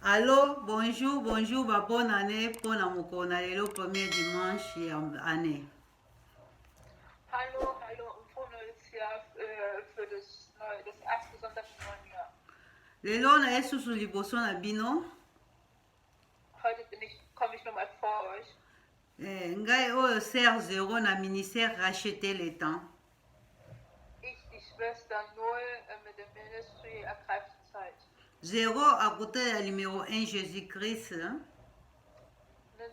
Allô, bonjour, bonjour, bonne année, bonne amokona, le premier dimanche année. Hallo, und frohes neues Jahr für das erste Sonntag im neuen Jahr. Lelo na Yesusu liboso na bino. Heute komme ich nochmal vor euch. Ngai oyo Serre Zéro na ministère Racheter le temps. Ich, die Schwester Null mit dem Ministry Ergreift die Zeit. Zéro à côté de numéro 1 Jésus-Christ. Eine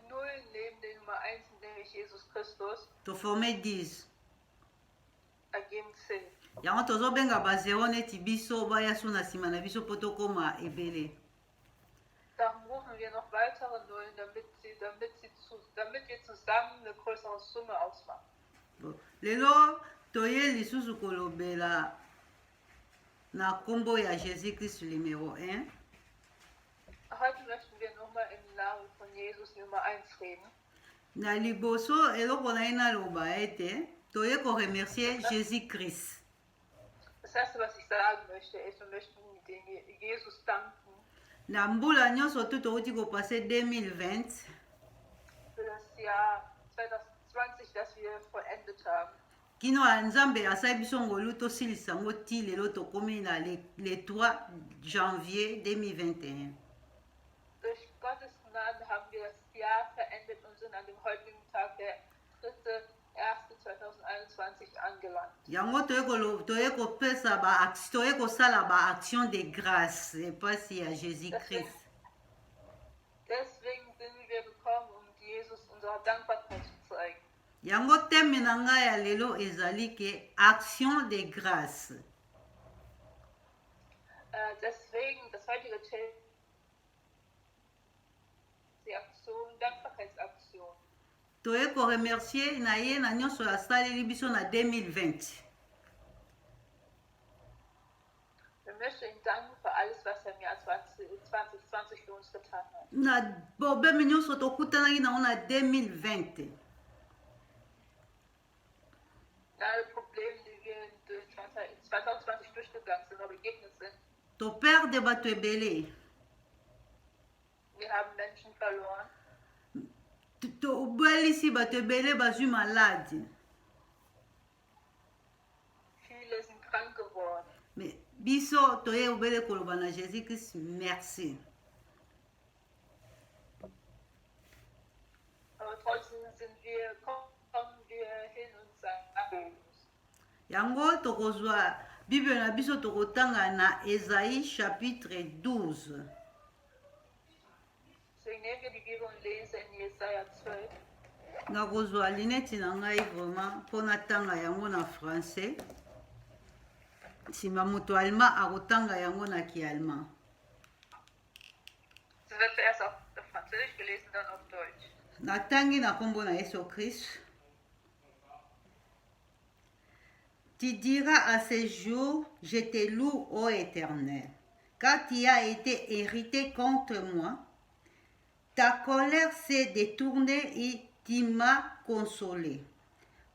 Null neben der Nummer 1, nämlich Jesus Christus. To former 10. Ergeben 10. Yango tozobenga ba zéro neti biso baya so na nsima na biso po tokoma ebele. Darum rufen wir noch weitere Nullen, damit wir zusammen eine größere Summe ausmachen. Lelo toye lisusu kolobela na kombo ya Jésus-Christ numéro 1. Heute möchten wir nochmal im Namen von Jesus Nummer 1 reden. Na liboso eloko na ye naloba ete toye koremercier Jésus-Christ. Das erste, was ich sagen möchte, ist, wir möchten Jesus danken. Na mbula nyonso tu touti kopase 2020. Für das Jahr 2020, das wir vollendet haben. Kino Nzambe asali biso ngolu tosilisa ngo ti lelo tokomi na le 3 janvier 2021. Durch Gottes Gnade haben wir das Jahr verendet und sind an dem heutigen Tag, der 3.1.2021 angelangt. Yango toye kosala ba action de grâce epasi ya Jésus-Christ. Deswegen sind wir gekommen, um Jesus unsere Dankbarkeit zu zeigen. Yango teme na ngai ya lelo ezali ke action de grâce. Deswegen das heutige Thema die Aktion, Dankbarkeitsaktion. Toye koremercier na ye na nyonso asaleli biso na 2020. Wir möchten ihm danken für alles, was er im Jahr 2020 für uns getan hat. Na problème nyonso tokutanaki nango na 2020. Alle Probleme, die wir durch 2020 durchgegangen sind oder begegnet sind. Toperde bato ebele. Wir haben Menschen verloren. Tobwelisi bato ebele bazwi maladi. Viele sind krank geworden. Mais biso toye obele koloba na Jésus-Christ merci. Aber trotzdem kommen wir hin und sagen. Yango tokozwa Bible na biso tokotanga na Esaïe chapitre 12. Deswegen nehmen wir die Bibel und lesen in Jesaja 12. Nakozwa lineti na ngai vraiment mpona tanga yango na français. Nsima moto allemand akotanga yango na kiallemand. Es wird zuerst auf Französisch gelesen, dann auf Deutsch. Natangi na kombo na Yesu Christ. Tu diras à ces jours, je te loue, ô Éternel, car tu as été irrité contre moi. Ta colère s'est détournée et tu m'as consolé.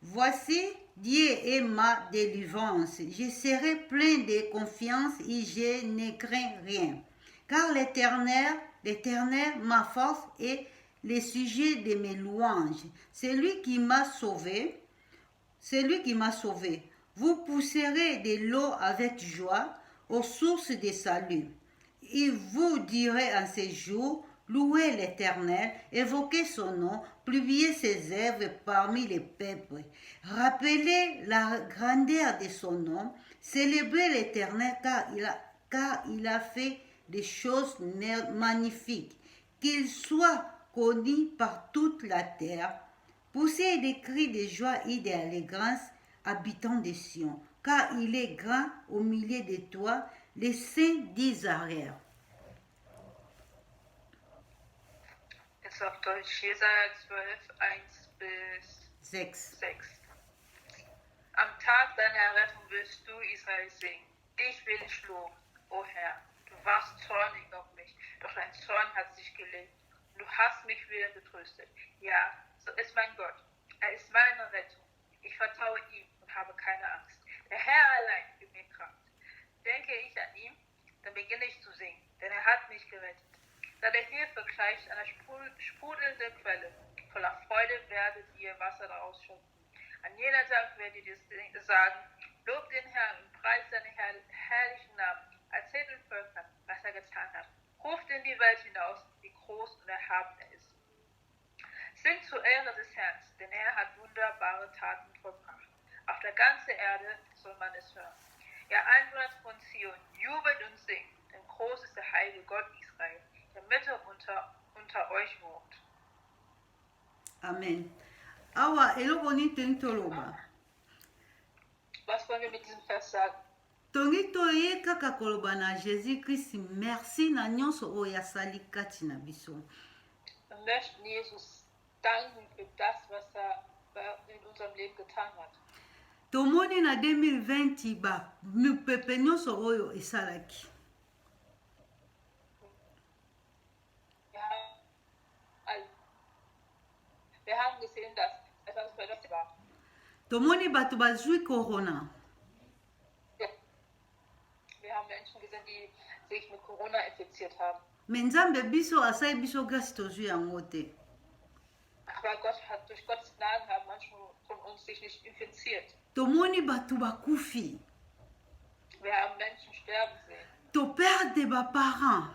Voici, Dieu est ma délivrance. Je serai plein de confiance et je ne crains rien. Car l'Éternel, ma force et le sujet de mes louanges. C'est lui qui m'a sauvé. Vous pousserez de l'eau avec joie aux sources de salut. Et vous direz en ces jours, louez l'Éternel, évoquez son nom, publiez ses œuvres parmi les peuples. Rappelez la grandeur de son nom, célébrez l'Éternel car il a fait des choses magnifiques. Qu'il soit connu par toute la terre. Poussez des cris de joie et d'allégrance, habitants de Sion, car il est grand au milieu de toi, les saints d'Israël. Jetzt auf Deutsch, Jesaja 12, 1 bis 6. Am Tag deiner Errettung wirst du Israel singen. Dich will ich loben, o Herr. Du warst zornig auf mich, doch dein Zorn hat sich gelegt. Du hast mich wieder getröstet. Ja, so ist mein Gott. Er ist meine Rettung. vertraue ihm und habe keine Angst. Der Herr allein gibt mir Kraft. Denke ich an ihn, dann beginne ich zu singen, denn er hat mich gerettet. Seine Hilfe gleicht einer sprudelnden Quelle. Voller Freude werdet ihr Wasser daraus schöpfen. An jener Tag werdet ihr sagen, lobt den Herrn und preist seinen herrlichen Namen. Erzählt den Völkern, was er getan hat. Ruft in die Welt hinaus, wie groß und erhaben er ist. Singt zur Ehre des Herrn, denn er hat wunderbare Taten vollbracht. Auf der ganzen Erde soll man es hören. Ihr Einwohner von Zion, jubelt und singt, denn groß ist der heilige Gott Israel, der mitten unter euch wohnt. Amen. Awa eloko ni tongi toloba. Was wollen wir mit diesem Vers sagen? Tongi toye kaka koloba na Jésus Christ merci na nyonso oyo asali kati na biso. Wir möchten Jesus danken für das, was er in unserem Leben getan hat. Tomoni na 2020 ba mipepe nyonso oyo esalaki. Wir haben gesehen, dass etwas verletzt war. Tomoni bato bazwi corona. Wir haben Menschen gesehen, die sich mit Corona infiziert haben. Me nzambe biso asali biso grâce tozwi yango te. Aber durch Gottes Gnaden haben manche von uns sich nicht infiziert. Tomoni bato bakufi. Wir haben Menschen sterben sehen. Toperde ba parents.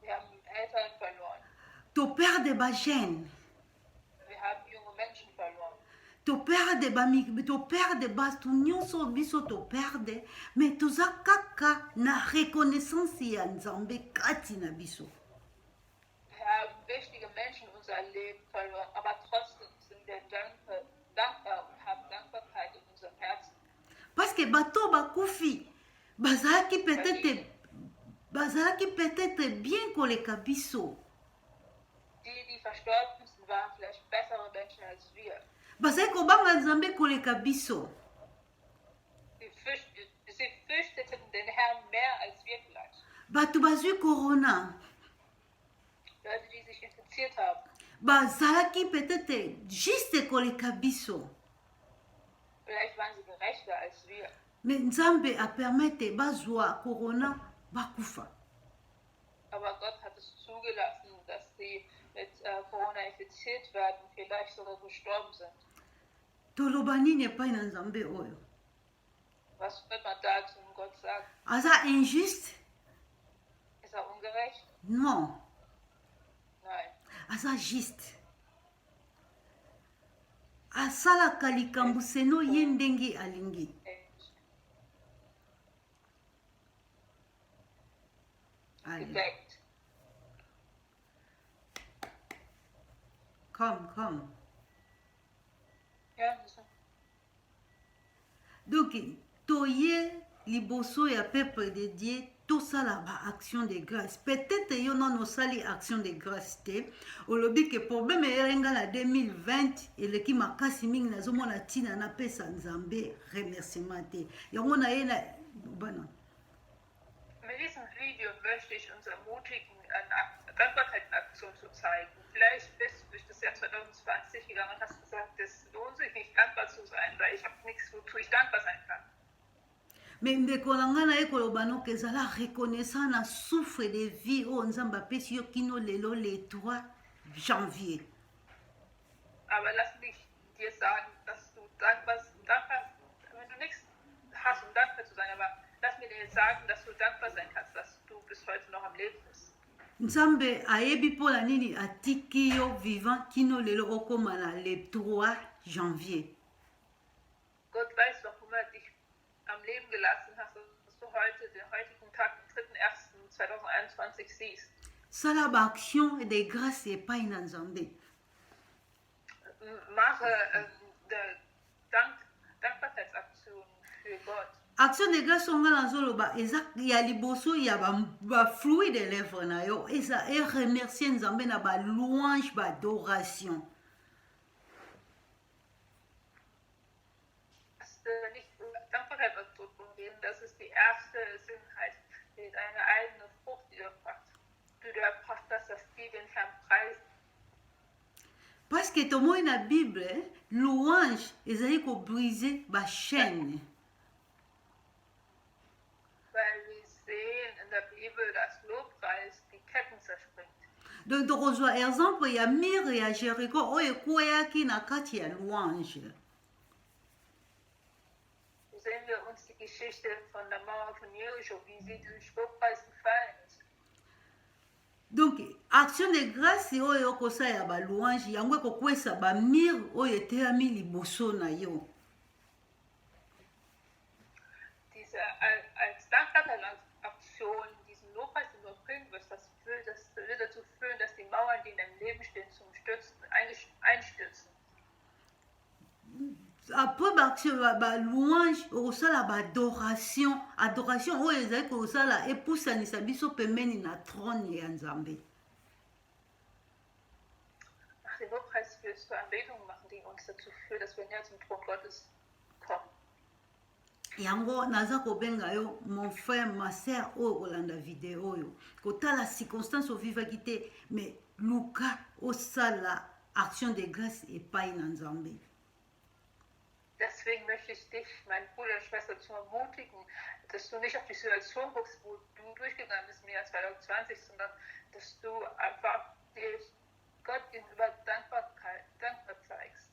Wir haben Eltern verloren. Toperde ba jeune. Wir haben junge Menschen verloren. toperde bato nyonso biso toperde me toza kaka na reconnaissance ya nzambe kati na biso. Wir haben wichtige Menschen in unser Leben verloren, aber trotzdem sind wir dankbar und haben Dankbarkeit in unserem Herzen. Parce que bato bakufi bazalaki peut-être bien koleka biso. Die verstorben sind, waren vielleicht bessere Menschen als wir. Bazalaki kobanga nzambe koleka biso. Sie fürchteten den Herrn mehr als wir vielleicht. Bato bazwi corona. Leute, die sich infiziert haben. Bazalaki peut-être juste koleka biso. Vielleicht waren sie gerechter als wir. Me nzambe apermete bazwa corona bakufa. Aber Gott hat es zugelassen, dass sie mit Corona infiziert werden, vielleicht sogar gestorben sind. Toloba nini epai na nzambe oyo? Was wird man da zu Gott sagen? Aza injuste? Ist er ungerecht? Non. Nein. Aza juste. Asalaka likambo seno ye ndenge alingi. Gedeckt. Komm. Ja, donc toye liboso ya peuple de Dieu tosala ba action de grâce. Peut-être yo non osali action de grâce te. Olobi ke problème erenga na 2020 eleki makasi mingi nazomona tina na pesa nzambe remerciement te. Yango na ye na bana. Mit diesem Video möchte ich uns ermutigen, eine Dankbarkeitsaktion zu zeigen. Vielleicht bist du durch das Jahr 2020 gegangen und hast gesagt, es lohnt sich nicht dankbar zu sein, weil ich habe nichts, wozu ich dankbar sein kann. Mais ndeko na nga na ye koloba noke ezala reconnaissant na souffle de vie oyo nzambe apesi yo kino lelo le 3 janvier. Aber lass mich dir sagen, dass du dankbar, wenn du nichts hast, um dankbar zu sein, aber lass mir dir sagen, dass du dankbar sein kannst, dass du bis heute noch am Leben bist. Nzambe ayebi mpola nini atiki yo vivant kino lelo okoma na le 3 janvier. Gott weiß, warum er dich am Leben gelassen hat, dass du heute, den heutigen Tag, den 3.1.2021 siehst. Sala ba action de grâce epai na nzambe. Mache Dankbarkeitsaktion für Gott. Action de grâce onga nazoloba eza ya liboso ya ba fruit de lèvres na yo eza e remercier nzambe na ba louange ba adoration. Nicht Dankbarkeit ausdrücken, das ist die erste Sinnheit, deine eigene Frucht, die du erbracht hast, dass die den Herrn preisen. Parce que tomoi na Bible louange ezali kobrise bachaîne. Weil wir sehen in der Bibel, dass Lobpreis die Ketten zerspringt. Donc tokozwa exemple ya mire ya Jericho oyo ekweyaki na kati ya louange. So sehen wir uns die Geschichte von der Mauer von Jericho, wie sie durch Lobpreis gefallen ist. Donc action de grâce oyo okosala ya balouange yango ekokwesa bamire oyo etelami liboso na yo. Diese als Dankbarkeitsaktion, diesen Lobpreis, den du bringen wirst, das wird dazu führen, dass die Mauern, die in deinem Leben stehen, zum Stürzen einstürzen. Après baaction balouange okosala baadoration, adoration oyo ezali kosala epusanisa biso pembeni na trône ya Nzambe. Nach dem Lobpreis wirst du Anbetungen machen, die uns dazu führen, dass wir näher zum Thron Gottes kommen. Yango naza kobenga yo mon frère ma sœur oyo kolanda video oyo kotala circonstance ovivaki te mais luka osala action de grâce epai na Nzambe. Deswegen möchte ich dich, mein Bruder und Schwester, zu ermutigen, dass du nicht auf die Situation guckst, wo du durchgegangen bist im Jahr 2020, sondern dass du einfach dir Gott gegenüber dankbar zeigst.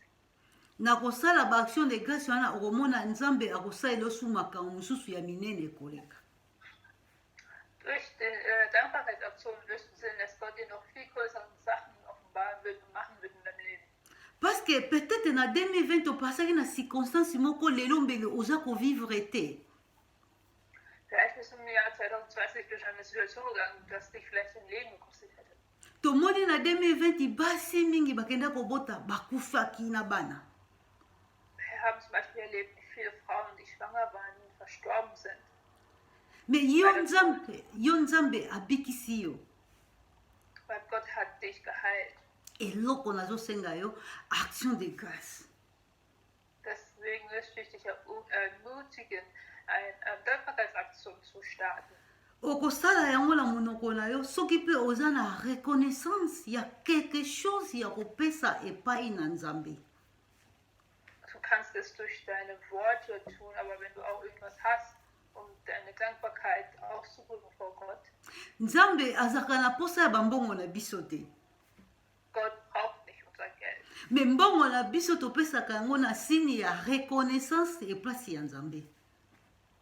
Na kosala ba action de grâce wana okomona Nzambe akosala osu makambo mosusu ya minene koleka. Durch die Dankbarkeitsaktion wirst du sehen, dass Gott dir noch viel größere Sachen offenbaren wird und machen wird in deinem Leben. Parce que peut-être na 2020 opasaki na circonstance moko lelo mbele oza kovivre te. Vielleicht bist du im Jahr 2020 durch eine Situation gegangen, dass dich vielleicht dein Leben gekostet hätte. Tomoni na 2020 basi mingi bakenda kobota bakufaki na bana. Wir haben zum Beispiel erlebt, wie viele Frauen, die schwanger waren, verstorben sind. Mais yo Nzambe abikisi yo. Weil Gott hat dich geheilt. Eloko nazosenga yo action de grâce. Deswegen möchte ich dich ermutigen, eine Dankbarkeitsaktion zu starten. Okosala yango na monoko na yo soki mpe oza na reconnaissance ya quelque chose ya kopesa epai na Nzambe. Du kannst es durch deine Worte tun, aber wenn du auch irgendwas hast, um deine Dankbarkeit auszudrücken vor Gott. Nzambe azalaka na posa ya bambongo na biso te. Gott braucht nicht unser Geld. Me mbongo na biso topesaka yango na sini ya reconnaissance eplasi ya Nzambe.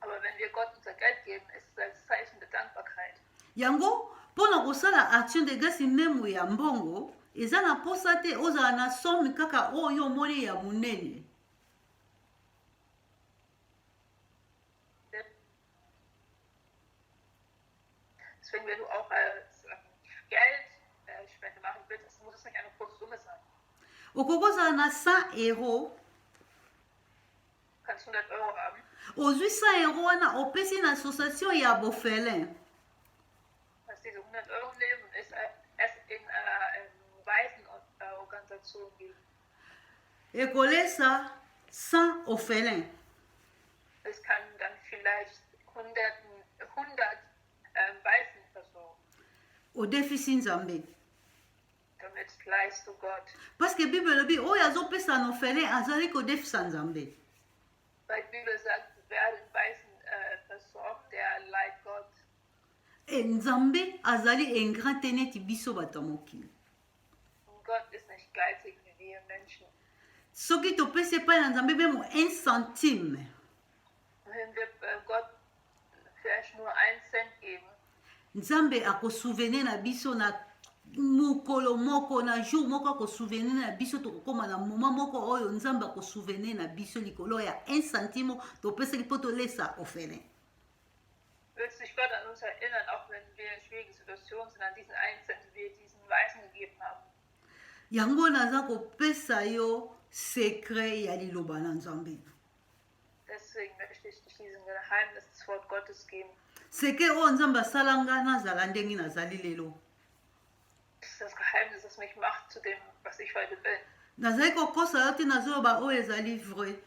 Aber wenn wir Gott unser Geld geben, ist es als Zeichen der Dankbarkeit. Yango mpona kosala action de grâce memo ya mbongo eza na posa te ozala na somme kaka oyo omoni ya monene. Deswegen, wenn du auch Geldspende machen willst, muss es nicht eine große Summe sein. Okokozala na 100 €. Du kannst 100 € haben. Ozwi 100 € wana opesi na association ya bofelin. Dass diese 100 € nehmen und es in einer Waisenorganisation geben. Ekolesa 100 orphelins. Es kann dann vielleicht 100 Waisen versorgen. Odefisi Nzambe. Damit leist du Gott. Parce que Bible elobi oyo azopesa na orphelin azali kodefisa Nzambe. Weil die Bibel sagt, wer den Waisen versorgt, der leiht Gott. Nzambe azali ingrat te neti biso bato ya mokili. Und Gott ist nicht geizig wie wir Menschen. Soki topesi epai na Nzambe memo 1 centime. Wenn wir Gott vielleicht nur 1 Cent geben, Nzambe akosouvenir na biso na mokolo moko na jour moko akosouvenir na biso tokokoma na moment moko oyo Nzambe akosouvenir na biso likolo ya 1 centime topesaki mpo tolesa orphelin. wird sich Gott an uns erinnern, auch wenn wir in schwierigen Situationen sind, an diesen 1 Cent, die wir diesen Waisen gegeben haben. Yango naza kopesa yo secret ya liloba na Nzambe. Deswegen möchte ich dich diesem Geheimnis des Wort Gottes geben. Secret oyo Nzambe asala nga nazala ndenge nazali lelo. Das ist das Geheimnis, das mich macht zu dem, was ich heute bin. Nazali kokosa yo te nazoloba oyo ezali vrai.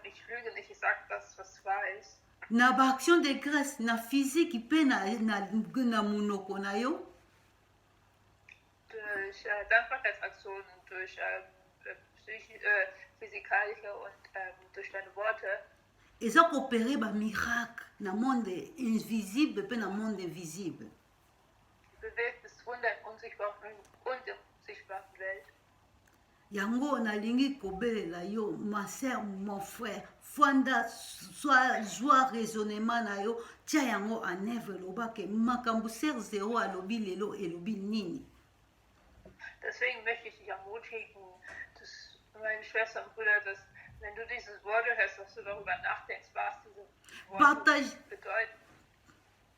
Ich lüge nicht, ich sage das, was wahr ist. Na baaction de grâce na physique mpe na monoko na yo. Durch Dankbarkeitsaktionen, durch durch physikalische und durch deine Worte. eza koopere bamiracle na monde invisible mpe na monde invisible. Bewirkt das Wunder in unsichtbaren und in unsichtbaren Welt. Yango nalingi kobelela yo ma sœur, mon frère, fanda soit joie raisonnement na yo tia yango en œuvre lobake makambo ser zero alobi lelo elobi nini. Deswegen möchte ich dich ermutigen, dass, meine Schwestern und Brüder, dass wenn du dieses Wort hörst, dass du darüber nachdenkst, was diese Worte bedeuten.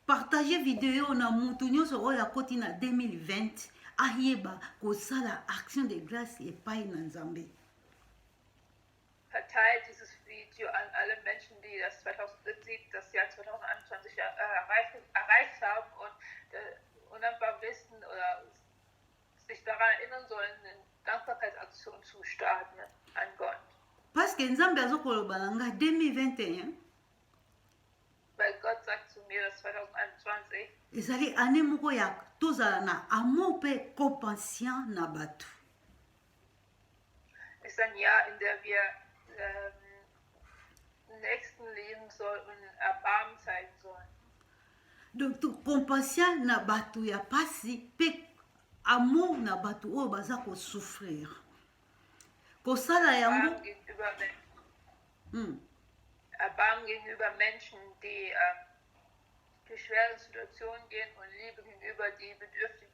Partager vidéo na mutu nyonso oyo akoti na 2020 ayeba kosala action de grâce epai na Nzambe. Verteilt dieses Video an alle Menschen, die das Jahr 2021 erreicht haben und undankbar wissen oder sich daran erinnern sollen, eine Dankbarkeitsaktion zu starten an Gott. Parce que Nzambe azokoloba na nga 2021 Weil Gott sagt zu mir, dass 2021 ezali ane moko ya tozala na amour mpe compassion na bato. ist ein Jahr, in der wir Nächsten leben sollen und Erbarmen zeigen sollen. Donc compassion na bato ya pasi mpe amour na bato oyo baza kosouffrir. Kosala yango Erbarmen gegenüber Menschen, die durch schwere Situationen gehen und Liebe gegenüber die Bedürftigen.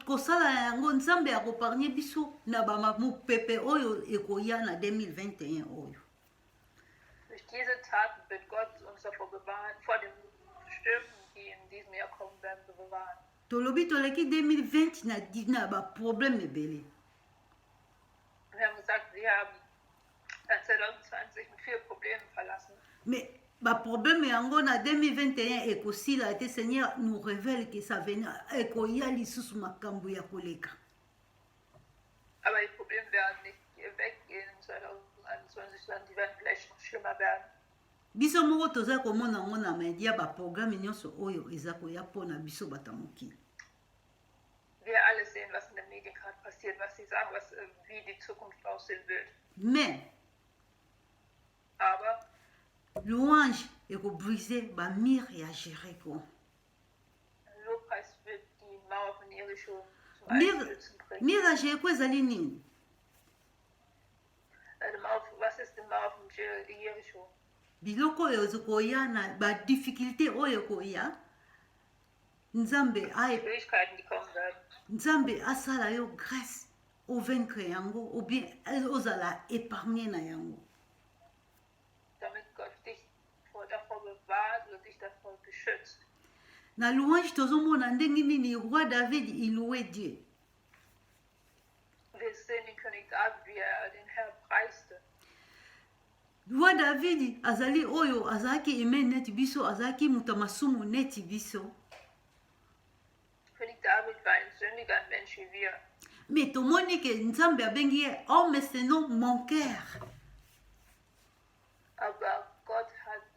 Kosala yango Nzambe akopargne biso na bamopepe oyo ekoya na 2021 oyo. Durch diese Taten wird Gott uns davor bewahren, vor den Stürmen, die in diesem Jahr kommen werden, bewahren. Tolobi toleki 2020 na baproblème ebele. Wir haben gesagt, wir haben 2020 mit vielen Problemen verlassen. Mais baproblème yango na 2021 ekosila te. Seigneur nous révèle que ça venir ekoya lisusu makambo ya koleka. Aber die Probleme werden nicht weggehen in 2021, sondern die werden vielleicht noch schlimmer werden. Biso moko toza komona ngo na media baprogramme nyonso oyo eza koya mpona biso bata mokili. Wir alle sehen, was in den Medien gerade passiert, was sie sagen, wie die Zukunft aussehen wird. Mais Aber louange ekobrise bamire ya Jéricho. Lobpreis wird die Mauer von Jericho zum Einstürzen bringen. Mire ya Jéricho ezali nini? Was ist die Mauer von Jericho? Biloko oyo ezikoya na badifficulté oyo ekoya Nzambe Schwierigkeiten, die kommen werden. Nzambe asala yo grâce au vaincre yango ou bien ozala épargné na yango. Damit Gott dich davor bewahrt oder dich davor beschützt. Na louange tozomona ndenge nini roi David il louait Dieu. Wir sehen den König David, wie den Herrn preiste. Roi David azali oyo azalaki aimé neti biso, azalaki muta masumu neti biso. König David war ein sündiger Mensch wie wir. Mais tomoni ke Nzambe abengi ye homme selon mon cœur. Aber Gott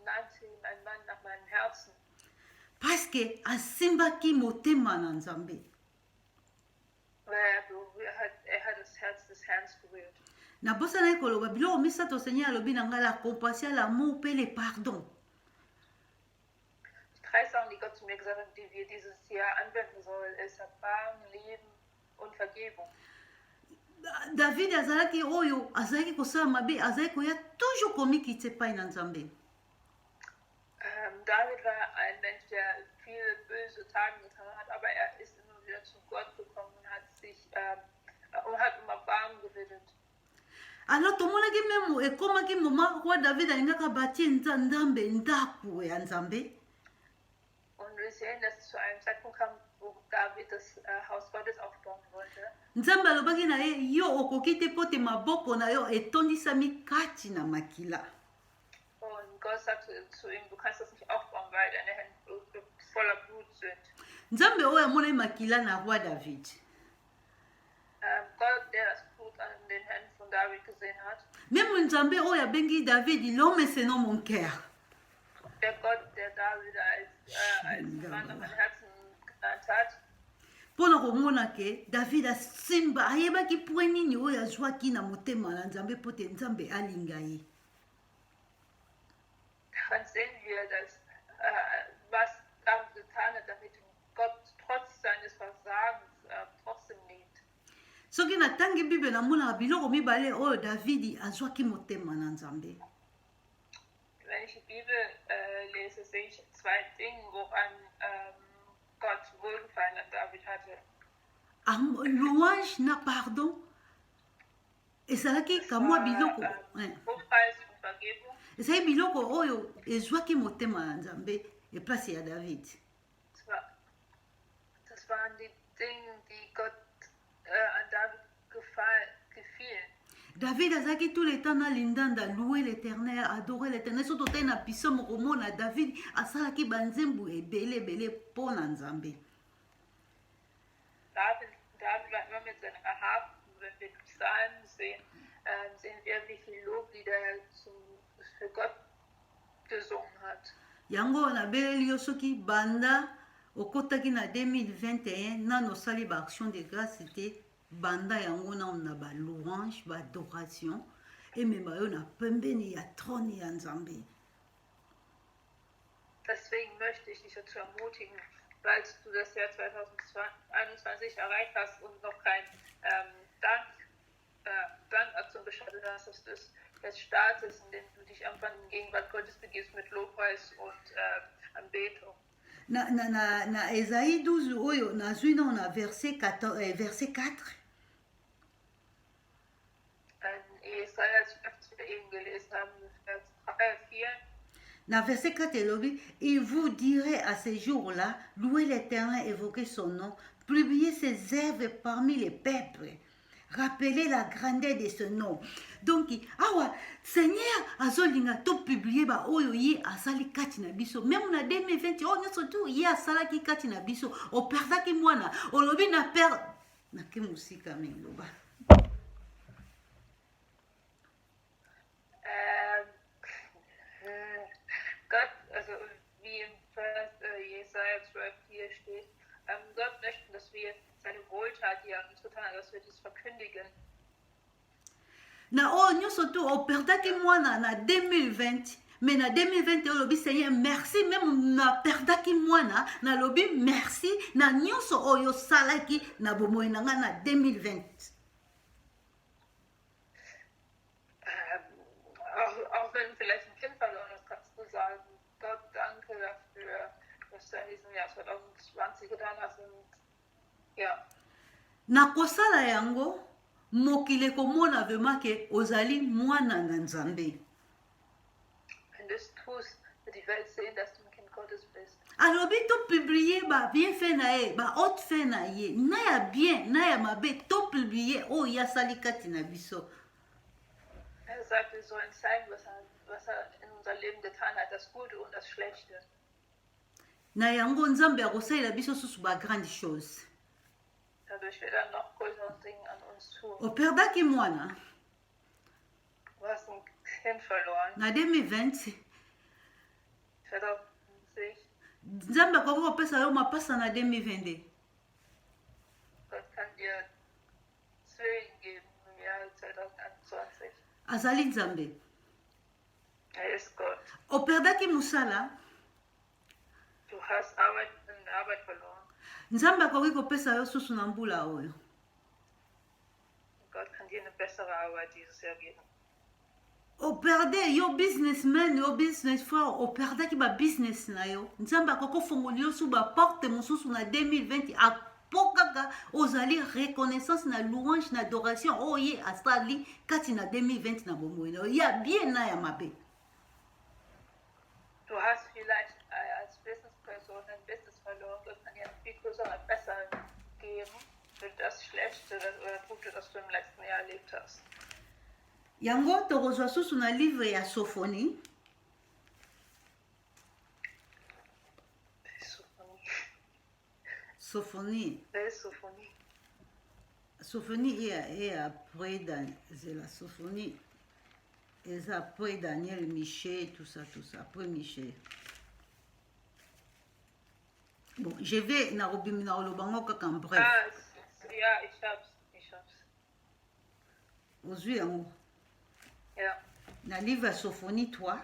nannte ihn ein Mann nach meinem Herzen. Parce que asimbaki motema na Nzambe. Er hat das Herz des Herrn berührt. Na bosana koloba biloko misato Seigneur alobi na nga la compassion, l'amour pe le pardon. Die 3 Sachen, die Gott zu mir gesagt hat, die wir dieses Jahr anwenden sollen, ist Erbarmen, Leben und Vergebung. David azalaki oyo azalaki kosala mabe, azalaki koya toujours komikita epai na Nzambe. David war ein Mensch, der viele böse Taten getan hat, aber er ist immer wieder zu Gott gekommen und hat um Erbarmen gebeten. Alors tomonaki meme ekomaki moma roi David alingaka batie Nzambe ndako ya Nzambe. Und wir sehen, dass es zu einem Zeitpunkt kam, wo David das Haus Gottes aufbauen wollte. Nzambe alobaki na ye yo okoki te po te maboko na yo etondisami kati na makila. Und Gott sagte zu ihm, du kannst das nicht aufbauen, weil deine Hände voller Blut sind. Nzambe oyo amonaki makila na roi David. Gott, der das Blut an den Händen von David gesehen hat. Même Nzambe oyo abengi David l'homme selon mon cœur. Der Gott, der David als Mann nach meinem Herzen genannt hat. mpona komona ke david asimba ayebaki point nini oyo azwaki na motema na nzambe mpo te nzambe alinga ye. Dann sehen wir, dass was David getan hat, damit Gott trotz seines Versagens trotzdem lebt. soki natangi bible namonaka biloko mibale oyo davidi azwaki motema na nzambe. Wenn ich die Bibel lese, sehe ich zwei Dinge, woran Gott Wohlgefallen an David hatte. Louange na pardon ezalaki kamwa biloko Lobpreis und Vergebung. ezali biloko oyo ezwaki motema na nzambe eplasi ya david. Das waren die Dinge, die Gott an David gefielen. David azalaki tout le temps na lindanda louer l'éternel, adorer l'éternel. So totai na biso mokomona David asalaki banzembu ebele ebele mpo na nzambe. David war immer mit seiner Harfe, wenn wir die Psalmen sehen, sehen wir, wie viel Loblieder er für Gott gesungen hat. Yango nabeleli yo soki banda okotaki na 2021 nano osali ba action de grâce te banda yango na ba louange ba adoration emema yo na pembeni ya trône ya nzambe. Deswegen möchte ich dich dazu ermutigen, weil du das Jahr 2021 erreicht hast und noch kein Dankaktion gestartet hast, dass du es jetzt startest, indem du dich einfach in Gegenwart Gottes begibst mit Lobpreis und Anbetung. Na Esaïe 12 oyo nazwi na verset 4. Jesaja 12, wir eben gelesen haben, Vers 4. Dans verset 4, et vous direz à ces jours-là, louez l'Éternel, évoquez son nom, publiez ses œuvres parmi les peuples, rappelez la grandeur de ce nom. Donc, awa, Seigneur, azolinga to publier ba oyo ye asali kati na biso. Même na 2020, oh nyoso tu ye asala ki kati na biso. O perdaki mwana, o lobi na per na ke musika mengoba. Gott, also wie im Vers Jesaja 12 hier steht, Gott möchte, dass wir seine Wohltat, die er uns getan hat, dass wir das verkündigen. Na o nyoso tu o perdaki mwana na 2020, mais na 2020 o lobi Seigneur merci, même na perdaki mwana na lobi merci na nyoso oyo salaki na bomoi nanga na 2020. Auch wenn vielleicht ein Kind verloren ist, kannst du sagen, Gott, danke dafür, was du in diesem Jahr 2020 getan hast. Und, ja. Na kosala yango, mokile komona vraiment ke ozali mwana na nzambe. Wenn du es tust, wird die Welt sehen, dass du ein Kind Gottes bist. Alobi to publier ba bien fait na ye, ba haute fait na ye, na ya bien, na ya mabe, to publier o ya sali kati na biso. Er sagt, wir sollen zeigen, was er in unser Leben getan hat, das Gute und das Schlechte. Na yango nzambe akosalela biso susu ba grande chose. Dadurch wird er noch größere Dinge an uns tun. Operdaki mwana. Du hast ein Kind verloren. Na 2020. 2020. Nzambe akoki kopesa yo mapasa na 2022. Gott kann dir Zwilling geben im Jahr 2021. Azali nzambe. Er ist Gott. Operdaki musala. Du hast Arbeit verloren. Nzambe akoki kopesa yo susu na mbula oyo. Gott kann dir eine bessere Arbeit dieses Jahr geben. Operde yo businessman, yo business frère, operdaki ba business na yo. Nzambe akoki kofungoli yo su ba porte mosusu na 2020 apokaka ozali reconnaissance na louange na adoration oye asali kati na 2020 na bomoi na yo. Ya bien na ya mabe. Du hast vielleicht als Businessperson ein Business verloren. Gott kann dir eine viel größere, bessere geben für das Schlechte oder Gute, das du im letzten Jahr erlebt hast. Yango tokozwa susu na livre ya Sophonie. Sophonie. Sophonie est après la Sophonie. Et après Daniel, Michel, tout ça, après Michel. Bon, je vais na olobango kaka en bref. Ah, ja, ich hab's. Ozwi yango. Ja. Na livre ya Sophonie 3.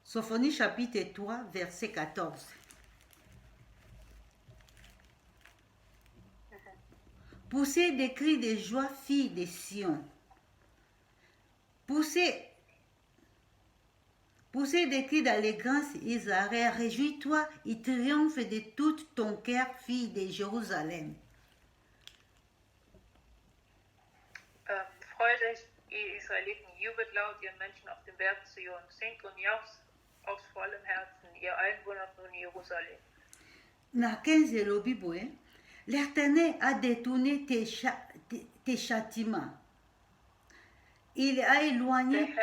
Sophonie chapitre 3, verset 14. Poussez des cris de joie, filles de Sion. Poussez des cris d'allégresse, Israël. Réjouis-toi et triomphe de tout ton cœur, fille de Jérusalem. Freut euch, ihr Israeliten, jubelt laut, ihr Menschen auf dem Berg Zion. Singt und jauchzt aus vollem Herzen, ihr Einwohner von Jerusalem. Na 15 elobi boye, l'Éternel a détourné tes châtiments. Il a éloigné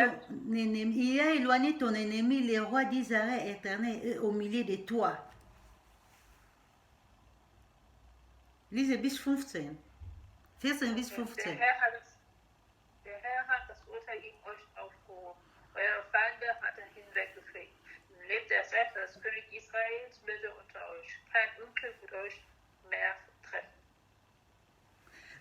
ton ennemi, le roi d'Israël éternel, au milieu de toi. Lise bis 15. 14 bis 15. Der Herr hat das Urteil gegen euch aufgehoben. Eure Feinde hat er hinweggefegt. Nun lebt er selbst als König Israels Mitte unter euch. Kein Unglück wird euch mehr treffen.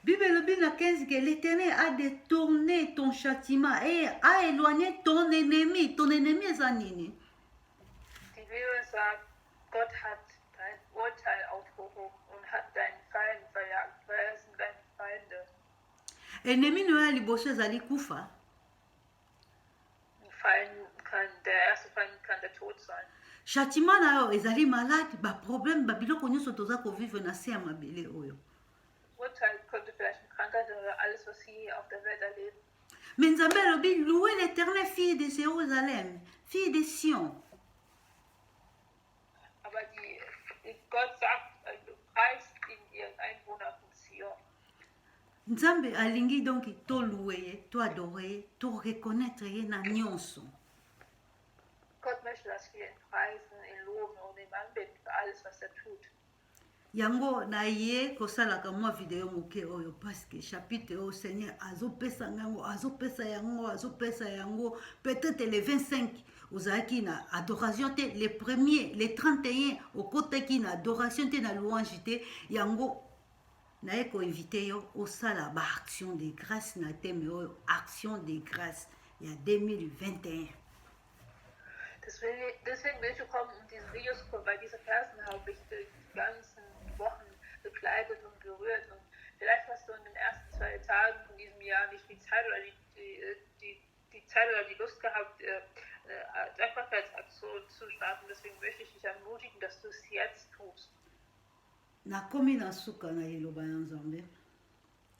Bible lobi na 15 que l'Éternel a détourné ton châtiment et a éloigné ton ennemi. Ton ennemi est un nini. Die Bibel sagt, Gott hat dein Urteil aufgehoben und hat deinen Feind verjagt. Wer sind deine Feinde? Ennemi no ya liboso ezali kufa. Der erste Feind kann der Tod sein. Châtiment na yo ezali malade, ba problème ba biloko nyonso toza kovivre na se ya mabele oyo. Urteil könnte vielleicht eine Krankheit oder alles, was sie hier auf der Welt erleben. Mais Nzambe alobi, louez l'Éternel, fille de Jérusalem, fille de Sion. Aber Gott sagt, preist in ihren Einwohner von Sion. Nzambe alingi donc to louer ye, to adorer ye, to reconnaître ye na nyonso. Gott möchte, dass wir ihn preisen, ihn loben und ihn anbeten für alles, was er tut. Yango na ye kosalaka mwa video moke oyo parce que chapitre oyo Seigneur azopesa yango peut-être le 25 ozalaki na adoration te, le premier le 31 okotaki na adoration te na louange te, yango naye koinvite yo osala ba action de grâce na thème oyo action de grâce ya 2021. Deswegen will ich kommen und diese Videos kommen, weil diese Versen habe ich die ganzen Wochen begleitet und berührt. Und vielleicht hast du in den ersten 2 Tagen von diesem Jahr nicht die Zeit oder die Zeit oder die Lust gehabt, eine Dankbarkeitsaktion zu starten. Deswegen möchte ich dich ermutigen, dass du es jetzt tust. Nakomi na suka na liloba ya Nzambe.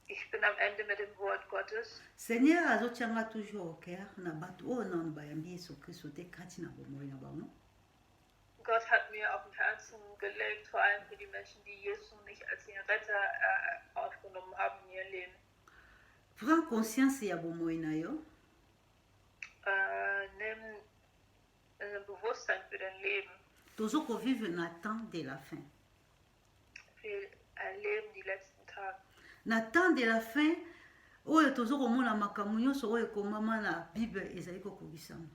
Ich bin am Ende mit dem Wort Gottes. Seigneur azotianga toujours au cœur na bato oyo nanu bayambi Yesu Kristo te kati na bomoi na bango. Gott hat mir auf dem Herzen gelegt, vor allem für die Menschen, die Jesus nicht als ihren Retter aufgenommen haben in ihr Leben. Prends conscience ya bomoi na yo. Nimm ein Bewusstsein für dein Leben. Tozo kovivre na temps de la fin. Wir erleben die letzten Tage. Na temps de la fin oyo tozo komona makambo nyonso oyo ekomama na Bible ezali kokokisama.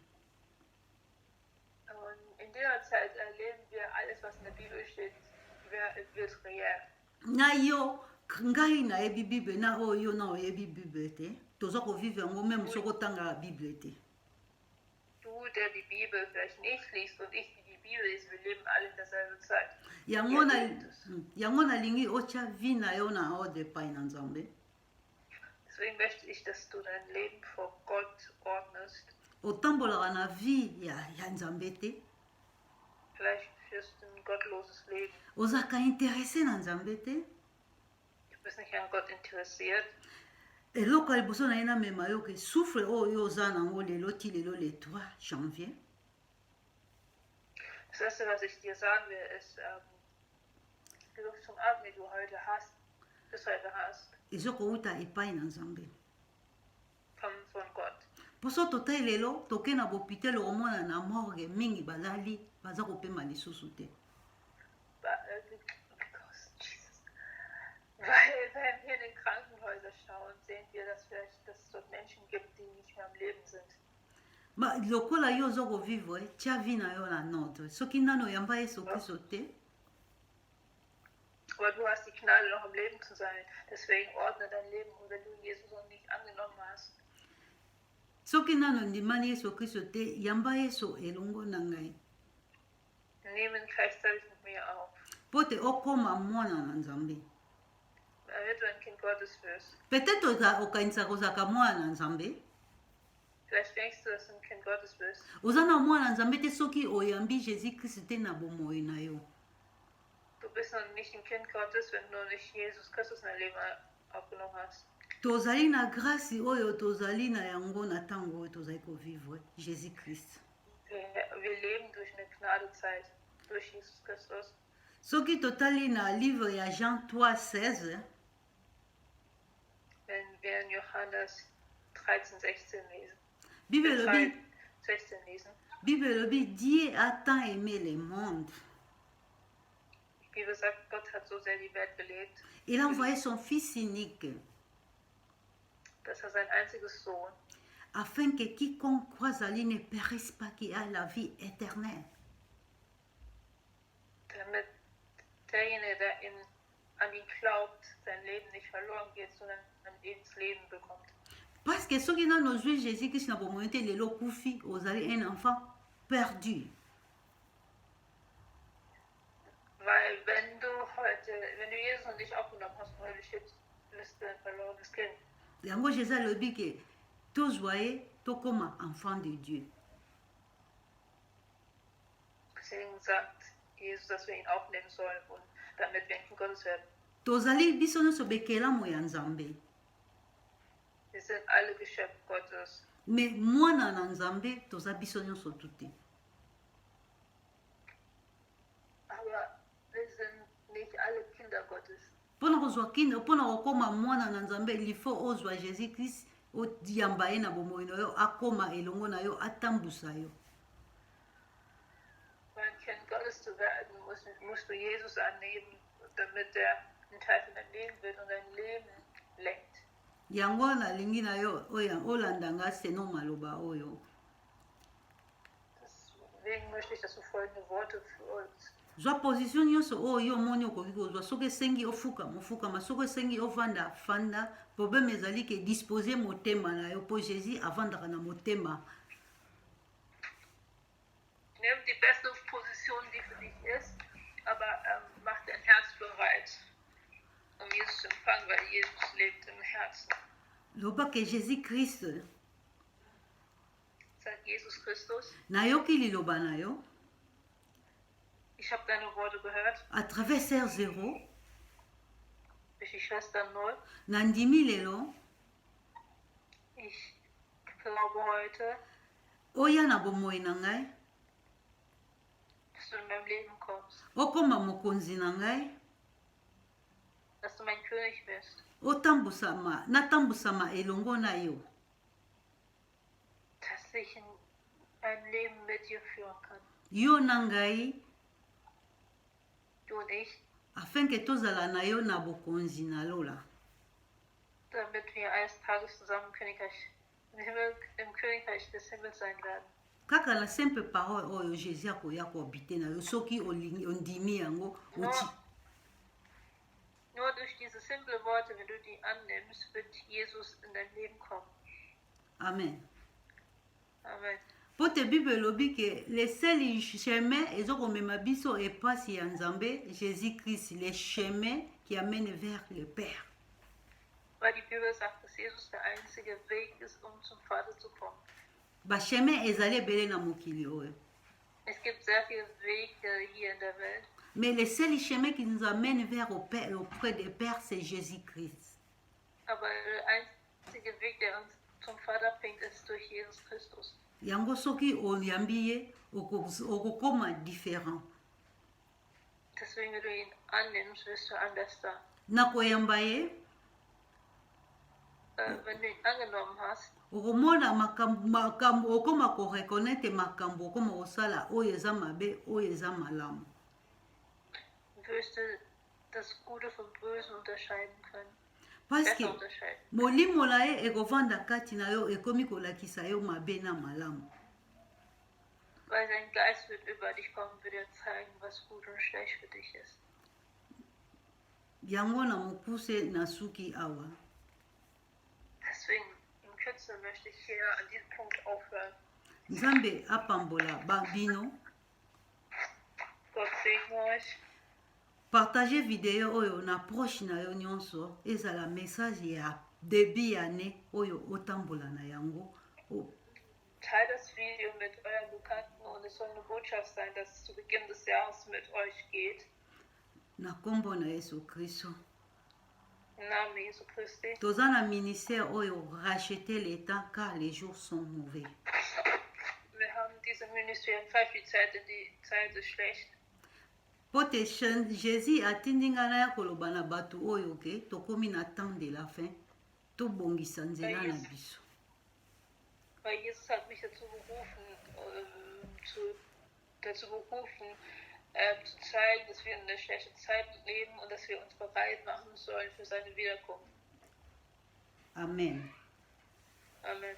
In dieser Zeit erleben wir alles, was in der Bibel steht, wird real. Na yo ngai nayebi Bible na oyo na oyebi Bible te tozo kovivre yango même soko otanga Bible te. Du, der die Bibel vielleicht nicht liest und ich, die die Bibel liest, wir leben alle in derselben Zeit. Yango nalingi otya vi na yo na ordre epai na Nzambe. Deswegen möchte ich, dass du dein Leben vor Gott ordnest. Otambolaka na vie ya Nzambe te. Vielleicht führst du ein gottloses Leben. Ozalaka intéressé na Nzambe te. Du bist nicht an Gott interessiert. Eloko ya liboso na ye namema yo ke souffle oyo oza nango lelo ti lelo le 3 janvier. Das Erste, was ich dir sagen will, ist, die Luftung ab, die du bis heute hast, ezokouta epai na Nzambe. kommen von Gott. Poso totai lelo toke na bopitel okomona na morgue mingi balali baza kopema lisusu te. Weil wenn wir in den Krankenhäusern schauen, sehen wir, dass es dort Menschen gibt, die nicht mehr am Leben sind. lokola yo oza kovivre tia vi na yo na nordre soki nano oyamba yesu kristo te Aber du hast die Gnade, noch im Leben zu sein. Deswegen ordne dein Leben. Und wenn du Jesus noch nicht angenommen hast, soki nano ndimani yesu kristo te yamba yesu elongo na ngai nimm ihn gleichzeitig mit mir auf. mpo te okóma mwana na nzambe Damit du ein Kind Gottes wirst. peut-être okanisaka kozalaka mwana na nzambe Vielleicht denkst du, dass du ein Kind Gottes bist. oza na mwana na nzambe te soki oyambi jésus kristo te na bomoi na yo Du bist noch nicht ein Kind Gottes, wenn du nicht Jesus Christus in dein Leben aufgenommen hast. tozali na grâce oyo tozali na yango na ntango oyo tozali kovivre jésus christ Wir leben durch eine Gnadezeit, durch Jesus Christus. soki totali na livre ya Jean 3:16 Wenn wir in Johannes 13, 16 lesen. bible elobi 16 lesen. bible elobi dieu a tant aimé le monde Die Bibel sagt, Gott hat so sehr die Welt belebt, il a envoyé son fils unique dass sein einziges Sohn, afin que quiconque croise à lui ne périsse pas, qui a la vie éternelle. damit derjenige, der an ihn glaubt, sein Leben nicht verloren geht, sondern ein ewiges Leben bekommt. Parce que ceux qui n'ont pas joué Jésus-Christ n'a pas monté les lots koufi, vous avez un enfant perdu. Weil wenn du Jesus noch nicht aufgenommen hast, heute bist du ein verlorenes Kind. Yango Jésus le dit que tous voyez, tout comme enfant de Dieu. Deswegen sagt Jesus, dass wir ihn aufnehmen sollen und damit wir ein Kind Gottes werden. Tozali biso nyonso bekelamu ya Nzambe. Wir sind alle Geschöpfe Gottes. Mais mwana na Nzambe toza biso nyonso tuti. Aber wir sind nicht alle Kinder Gottes. Pona kozwa kinda, pona kokoma mwana na Nzambe, il faut ozwa Jésus Christ oyamba ye na bomoi na yo, akoma elongo na yo, atambusa yo. Um ein Kind Gottes zu werden, musst du Jesus annehmen, damit er ein Teil von deinem Leben wird und dein Leben lenkt. Yango nalingi na yo olandanga seno maloba oyo. Deswegen möchte ich, dass du folgende Worte für uns. Zwa position nyonso oyo omoni okoki kozwa soki esengi ofukama soki esengi ovanda fanda. Problème ezali ke dispose motema na yo mpo Jésus avandaka na motema. Nimm die beste Position, die für dich ist, aber mach dein Herz bereit, um Jesus zu empfangen, weil Jesus lebt im Herzen. Loba ke Jésus Christ Sagt Jesus Christus, nayoki liloba na yo ich habe deine Worte gehört, à travers Serre Zéro durch die Schwester Null. na ndimi lelo Ich glaube heute, oya na bomoi na ngai dass du in mein Leben kommst, okoma mokonzi na ngai dass du mein König bist, natambusama elongo na yo dass ich ein Leben mit dir führen kann. yo na ngai Du und ich, afin ke tozala na yo na bokonzi na lola damit wir eines Tages zusammen im Königreich des Himmels sein werden. kaka na simple parole oyo Jésus akoya kohabite na yo soki ondimi yango oti Nur durch diese simple Worte, wenn du die annimmst, wird Jesus in dein Leben kommen. amen. Amen. Po te Bible elobi ke le seul chemin ezokomema biso epasi ya Nzambe Jésus Christ, le chemin qui amène vers le Père. Weil die Bibel sagt, dass Jesus der einzige Weg ist, um zum Vater zu kommen. Ba chemin ezali ebele na mokili oyo. Es gibt sehr viele Wege hier in der Welt. Mais le seul chemin qui nous amène vers au Père, auprès du Père, c'est Jésus Christ. Aber der einzige Weg, der uns zum Vater bringt, ist durch Jesus Christus. Yango soki oyambi ye okokoma différent. Deswegen, wenn du ihn annimmst, wirst du anders da. Na koyamba ye Wenn du ihn angenommen hast, okomona makambo okoma koreconnaitre makambo okoma kosala oyo eza mabe oyo eza malamu. wirst du das Gute vom Bösen unterscheiden können. Parce que molimo na ye ekovanda kati na yo ekomi kolakisa yo mabe na malamu. weil sein Geist wird über dich kommen, wird dir zeigen, was gut und schlecht für dich ist. yango na mokuse na suki awa. Deswegen, in Kürze möchte ich hier an diesem Punkt aufhören. Nzambe apambola bino. Gott segne euch. Partagez video oyo na proche na yo nyonso ezala message ya début année oyo otambola na yango. Teilt das Video mit euren Bekannten und es soll eine Botschaft sein, dass es zu Beginn des Jahres mit euch geht. Na kombo na Yesu Kristo. Im Namen Jesu Christi. Toza na ministère oyo racheter les temps car les jours sont mauvais. Wir haben diese Ministère pfeift die Zeit ist schlecht. Pote Jésus atindi nga na ya koloba na bato oyo ke tokomi na temps de la fin tobongisa nzela na biso. Weil Jesus hat mich dazu berufen, zu zeigen, dass wir in einer schlechten Zeit leben und dass wir uns bereit machen sollen für seine Wiederkunft. Amen. Amen.